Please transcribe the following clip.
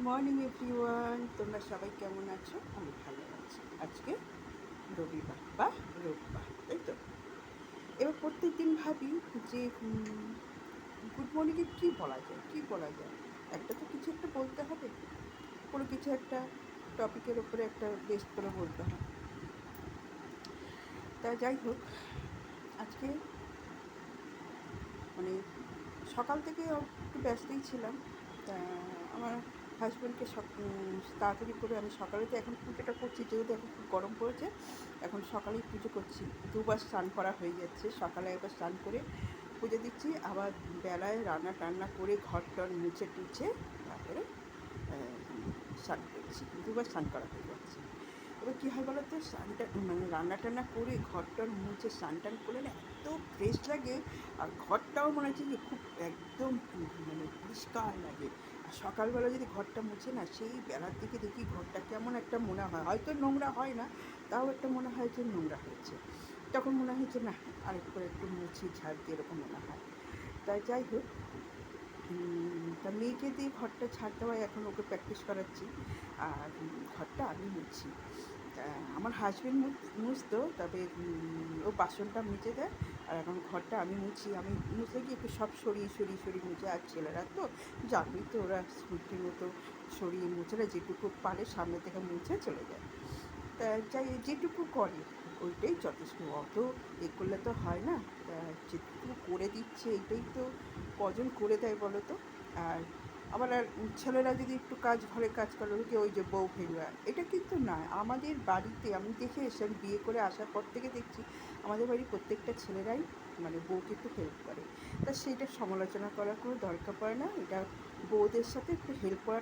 Morning everyone, তোমরা সবাই কেমন আছো? আমি ভালো আছি। আজকে রবিবার বা রোববার, তাই তো? এবার প্রত্যেক দিন ভাবি যে গুড মর্নিংয়ে কী বলা যায়, কী বলা যায়? একটা তো কিছু একটা বলতে হবে, কোনো কিছু একটা টপিকের ওপরে একটা বেস করে বলতে হয়। তা যাই হোক, আজকে মানে সকাল থেকে একটু ব্যস্তই ছিলাম। তা আমার হাজব্যান্ডকে তাড়াতাড়ি করে আমি সকালে তো এখন পুজোটা করছি, যেহেতু এখন খুব গরম পড়েছে, এখন সকালেই পুজো করছি। দুবার স্নান করা হয়ে যাচ্ছে, সকালে একবার স্নান করে পুজো দিচ্ছি, আবার বেলায় রান্না টান্না করে ঘর টর মুছে টুছে তারপরে স্নান করছি। দুবার স্নান করা হয়ে যাচ্ছে। এবার কী হয় বলো তো, স্নানটা মানে রান্না টান্না করে ঘর টর মুছে স্নান টান করলে না এত ফ্রেশ লাগে, আর ঘরটাও মনে হচ্ছে যে খুব একদম মানে পরিষ্কার লাগে। আর সকালবেলা যদি ঘরটা মুছে না, সেই বেলার দিকে দেখি ঘরটা কেমন একটা মনে হয়, হয়তো নোংরা হয় না, তাও একটা মনে হয় যে নোংরা হয়েছে। তখন মনে হয় যে না, আরেকটু একটু মুছি ঝাড় দিয়ে, এরকম মনে হয়। তাই যাই হোক, তা মেয়েকে দিয়ে ঘরটা ঝাড় দেওয়ায় এখন ওকে প্র্যাকটিস করাচ্ছি, আর ঘরটা আমি মুছি। তা আমার হাজবেন্ড মুছতো, তবে ও বাসনটা মেজে দেয়, আর এখন ঘরটা আমি মুছি। আমি মুছলে কি একটু সব সরিয়ে সরিয়ে সরিয়ে মুছে, আর ছেলেরা তো জানোই তো, ওরা স্মৃতির মতো সরিয়ে মুছে না, যেটুকু পারে সামনে থেকে মুছে চলে যায়। তা যাই যেটুকু করে ওইটাই যথেষ্ট, অত এ করলে তো হয় না। তা যেটুকু করে দিচ্ছে এইটাই তো, কজন করে দেয় বলো তো। আর আবার আর ছেলেরা যদি একটু ঘরে কাজ করে কি ওই যে বউ ফেলুয়া, এটা কিন্তু নয়। আমাদের বাড়িতে আমি দেখে এসে, আমি বিয়ে করে আসার পর থেকে দেখছি আমাদের বাড়ির প্রত্যেকটা ছেলেরাই মানে বউকে একটু হেল্প করে। তা সেইটা সমালোচনা করার কোনো দরকার পড়ে না। এটা বউদের সাথে একটু হেল্প করা